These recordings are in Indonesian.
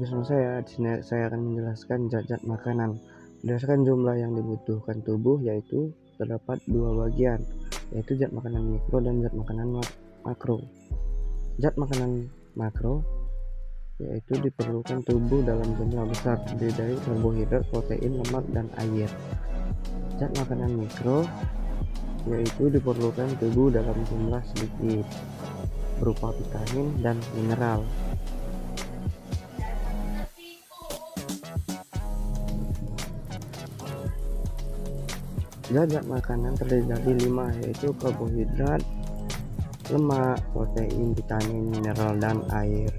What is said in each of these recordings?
bersama saya. Di sini saya akan menjelaskan zat-zat makanan berdasarkan jumlah yang dibutuhkan tubuh, yaitu terdapat dua bagian, yaitu zat makanan mikro dan zat makanan makro. Zat makanan makro yaitu diperlukan tubuh dalam jumlah besar, terdiri dari karbohidrat, protein, lemak, dan air. Zat makanan mikro yaitu diperlukan tubuh dalam jumlah sedikit, berupa vitamin dan mineral. Zat-zat makanan terdiri dari 5, yaitu karbohidrat, lemak, protein, vitamin, mineral, dan air.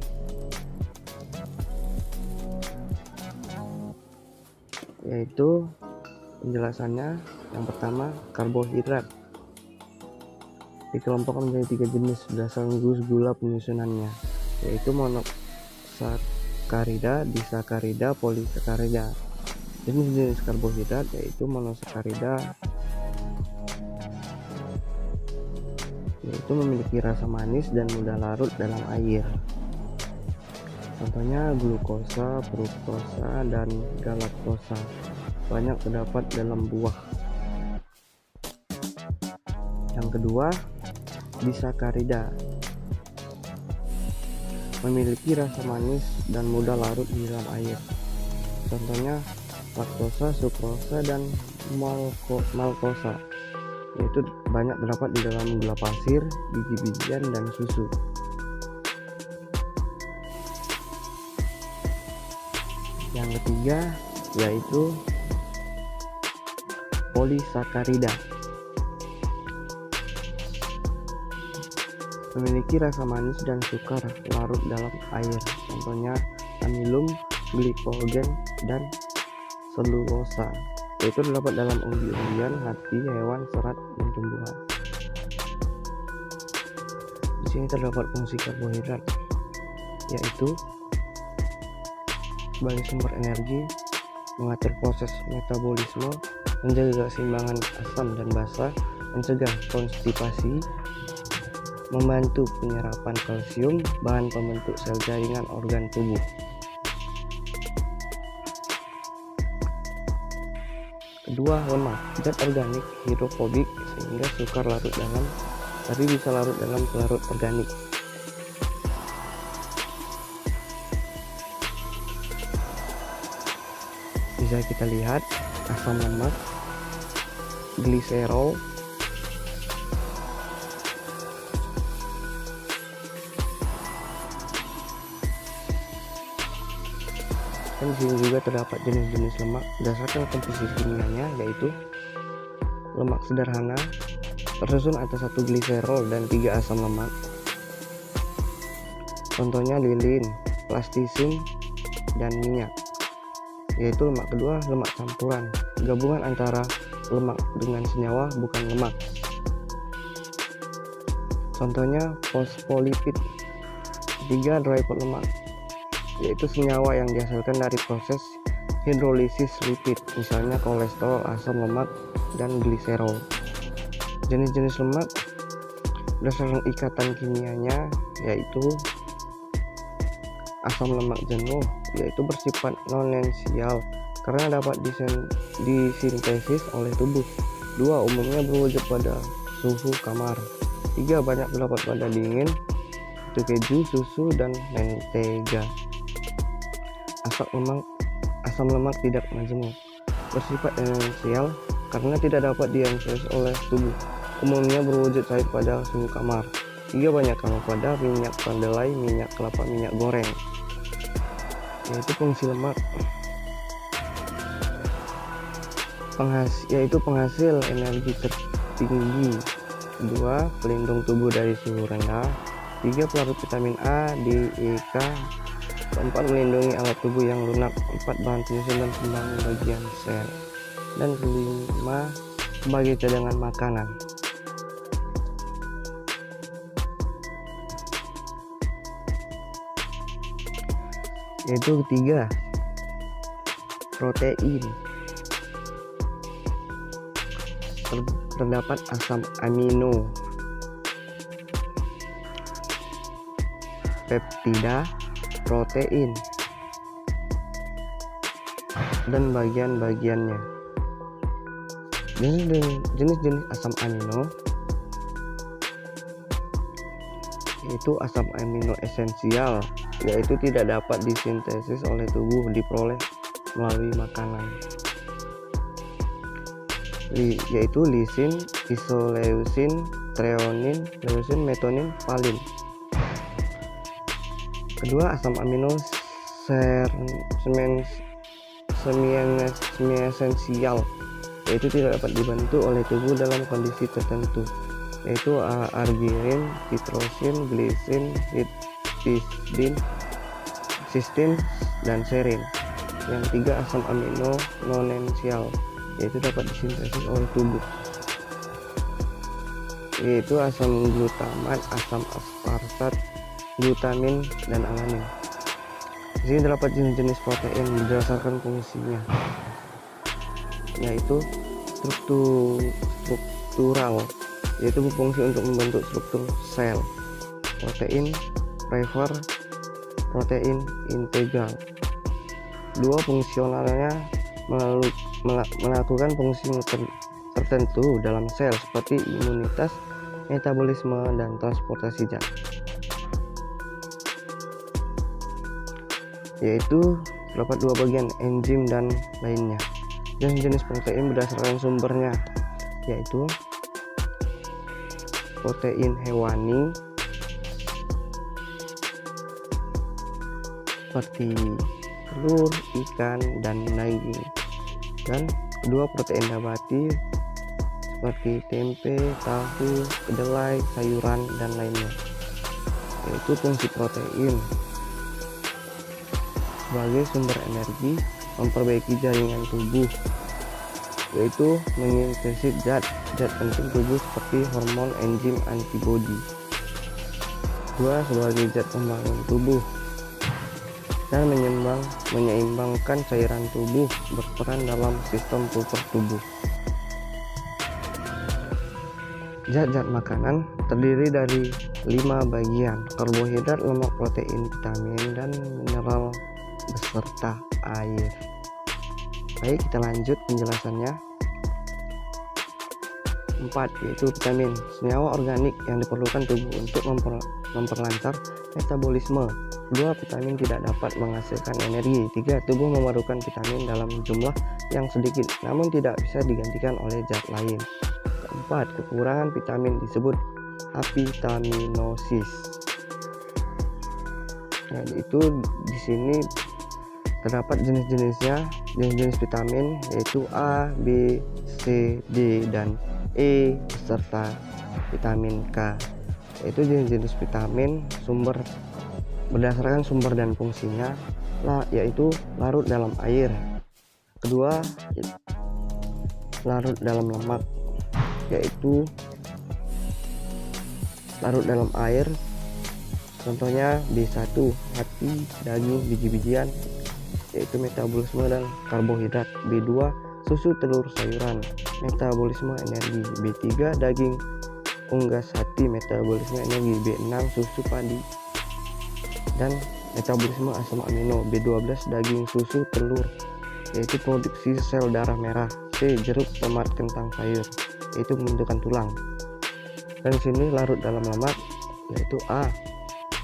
Yaitu penjelasannya, yang pertama karbohidrat dikelompokkan menjadi 3 jenis berdasarkan gula penyusunannya, yaitu monosakarida, disakarida, polisakarida. Jenis-jenis karbohidrat yaitu monosakarida, yaitu memiliki rasa manis dan mudah larut dalam air. Contohnya glukosa, fruktosa, dan galaktosa. Banyak terdapat dalam buah. Yang kedua, disakarida, memiliki rasa manis dan mudah larut di dalam air. Contohnya laktosa, sukrosa, dan maltosa, yaitu banyak terdapat di dalam gula pasir, biji-bijian, dan susu. Yang ketiga yaitu polisakarida, memiliki rasa manis dan sukar larut dalam air. Contohnya amilum, glikogen, dan selulosa, yaitu terdapat dalam umbi-umbian, hati, hewan, serat, dan tumbuhan. Di sini terdapat fungsi karbohidrat, yaitu sebagai sumber energi, mengatur proses metabolisme, menjaga keseimbangan asam dan basa, mencegah konstipasi, membantu penyerapan kalsium, bahan pembentuk sel jaringan organ tubuh. Kedua, lemak, zat organik hidrofobik sehingga sukar larut dalam, tapi bisa larut dalam pelarut organik. Bisa kita lihat asam lemak, gliserol, dan di sini juga terdapat jenis-jenis lemak berdasarkan komposisi kimianya, yaitu lemak sederhana tersusun atas 1 gliserol dan 3 asam lemak. Contohnya lilin, plastisin, dan minyak. Yaitu lemak kedua, lemak campuran, gabungan antara lemak dengan senyawa, bukan lemak. Contohnya fosfolipid. Ketiga, dry pot lemak, yaitu senyawa yang dihasilkan dari proses hidrolisis lipid, misalnya kolesterol, asam lemak, dan gliserol. Jenis-jenis lemak berdasarkan ikatan kimianya, yaitu asam lemak jenuh, yaitu bersifat non-esensial karena dapat disintesis oleh tubuh. 2. Umumnya berwujud pada suhu kamar. 3. Banyak terdapat pada dingin, itu keju, susu, dan mentega. Asam lemak tidak majemuk, bersifat esensial karena tidak dapat disintesis oleh tubuh. Umumnya berwujud cair pada suhu kamar. 3. Banyak terdapat pada minyak kedelai, minyak kelapa, minyak goreng. Yaitu fungsi lemak, yaitu penghasil energi tertinggi. 2. Pelindung tubuh dari suhu rendah. 3. Pelarut vitamin A, D, E, K. 4. Melindungi alat tubuh yang lunak. 4. Bahan penyusun dan pembangun bagian sel. Dan 5. Sebagai cadangan makanan. Yaitu ketiga, protein. Terdapat asam amino, peptida, protein. dan bagian-bagiannya. Jenis-jenis asam amino yaitu asam amino esensial, yaitu tidak dapat disintesis oleh tubuh, diperoleh melalui makanan, yaitu lisin, isoleusin, treonin, leusin, metonin, valin. Kedua, asam amino semi-esensial, yaitu tidak dapat dibentuk oleh tubuh dalam kondisi tertentu, yaitu arginin, titrosin, glisin, cysteine, dan serin. Yang ketiga, asam amino non-esensial, yaitu dapat disintesis oleh tubuh, yaitu asam glutamat, asam aspartat, glutamin, dan alanin. Di sini terdapat jenis-jenis protein berdasarkan fungsinya, yaitu struktural, yaitu berfungsi untuk membentuk struktur sel. Protein prefer, protein integral. Dua, fungsionalnya melakukan fungsi tertentu dalam sel seperti imunitas, metabolisme, dan transportasi zat, yaitu terdapat dua bagian, enzim dan lainnya. Jenis-jenis protein berdasarkan sumbernya, yaitu protein hewani seperti telur, ikan, dan daging, dan kedua, protein nabati seperti tempe, tahu, kedelai, sayuran, dan lainnya. Yaitu fungsi protein sebagai sumber energi, memperbaiki jaringan tubuh, yaitu mengintegrasi zat penting tubuh seperti hormon, enzim, antibodi. Dua, sebagai zat pembangun tubuh dan menyeimbangkan cairan tubuh, berperan dalam sistem puber tubuh. Zat-zat makanan terdiri dari 5 bagian: karbohidrat, lemak, protein, vitamin, dan mineral beserta air. Baik, kita lanjut penjelasannya. 4, yaitu vitamin, senyawa organik yang diperlukan tubuh untuk memperlancar metabolisme. 2, vitamin tidak dapat menghasilkan energi. 3, tubuh memerlukan vitamin dalam jumlah yang sedikit namun tidak bisa digantikan oleh zat lain. 4, kekurangan vitamin disebut avitaminosis. Nah, itu di sini terdapat jenis-jenisnya. Jenis-jenis vitamin yaitu A, B, C, D, dan E beserta vitamin K. Yaitu jenis-jenis vitamin berdasarkan sumber dan fungsinya, yaitu larut dalam air. Kedua, larut dalam lemak, yaitu larut dalam air. Contohnya B1, hati, daging, biji-bijian, yaitu metabolisme dan karbohidrat. B2, susu, telur, sayuran, metabolisme energi. B3, daging, unggas, hati, metabolisme energi. B6, susu, padi, dan metabolisme asam amino. B12, daging, susu, telur, yaitu produksi sel darah merah. C, jeruk, tomat, kentang, sayur, yaitu pembentukan tulang. Dan sini larut dalam lemak, yaitu A,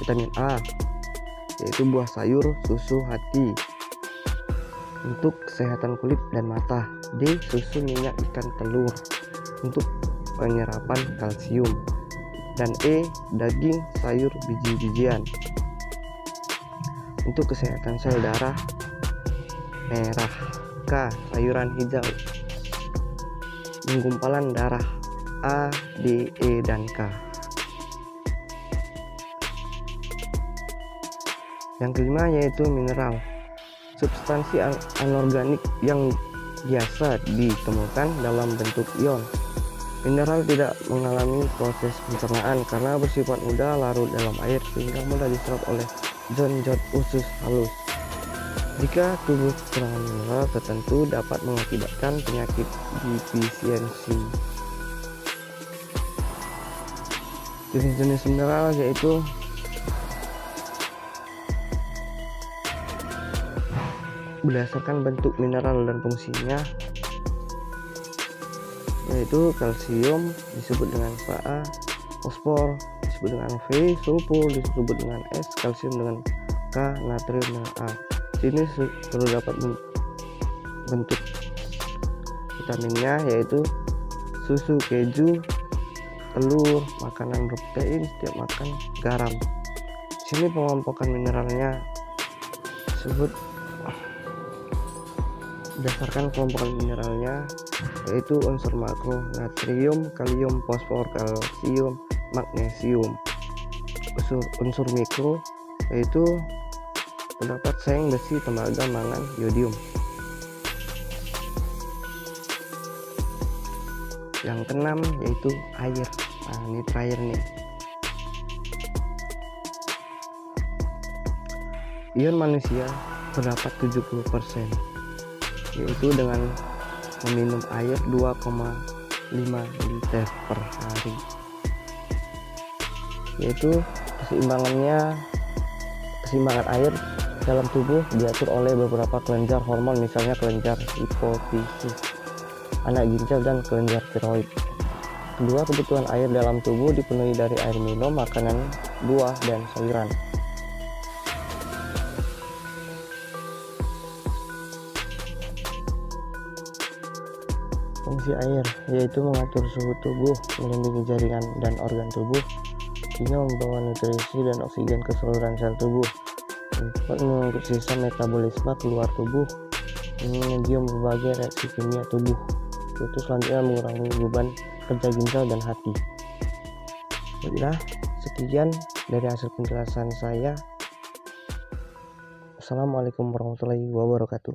vitamin A, yaitu buah, sayur, susu, hati, untuk kesehatan kulit dan mata. D, susu, minyak ikan, telur, untuk penyerapan kalsium. Dan E, daging, sayur, biji-bijian, untuk kesehatan sel darah merah. K, sayuran hijau, penggumpalan darah. A, D, E, dan K. Yang kelima yaitu mineral, substansi anorganik yang biasa ditemukan dalam bentuk ion. Mineral tidak mengalami proses pencernaan karena bersifat mudah larut dalam air sehingga mudah diserap oleh zat usus halus. Jika tubuh kekurangan mineral tertentu dapat mengakibatkan penyakit defisiensi. Jenis-jenis mineral yaitu berdasarkan bentuk mineral dan fungsinya, yaitu kalsium disebut dengan Fa, fosfor disebut dengan V, sulfur disebut dengan S, kalsium dengan K, natrium dengan A. Sini terdapat bentuk vitaminnya, yaitu susu, keju, telur, makanan protein, setiap makan garam. Sini pengelompokan mineralnya tersebut berdasarkan kelompokan mineralnya, yaitu unsur makro natrium, kalium, fosfor, kalsium, magnesium. Unsur mikro yaitu terdapat seng, besi, tembaga, mangan, yodium. Yang keenam yaitu air. Nah, ini terakhir nih. Ion manusia terdapat 70%, yaitu dengan meminum air 2,5 liter per hari. Yaitu keseimbangan air dalam tubuh diatur oleh beberapa kelenjar hormon, misalnya kelenjar hipofisis, anak ginjal, dan kelenjar tiroid. Kedua, kebutuhan air dalam tubuh dipenuhi dari air minum, makanan, buah, dan sayuran. Fungsi air yaitu mengatur suhu tubuh, melindungi jaringan dan organ tubuh, hingga membawa nutrisi dan oksigen ke seluruh sel tubuh, dapat mengangkut sisa metabolisme keluar tubuh, mengium berbagai reaksi kimia tubuh. Itu selanjutnya mengurangi beban kerja ginjal dan hati. Baiklah, sekian dari hasil penjelasan saya. Assalamualaikum warahmatullahi wabarakatuh.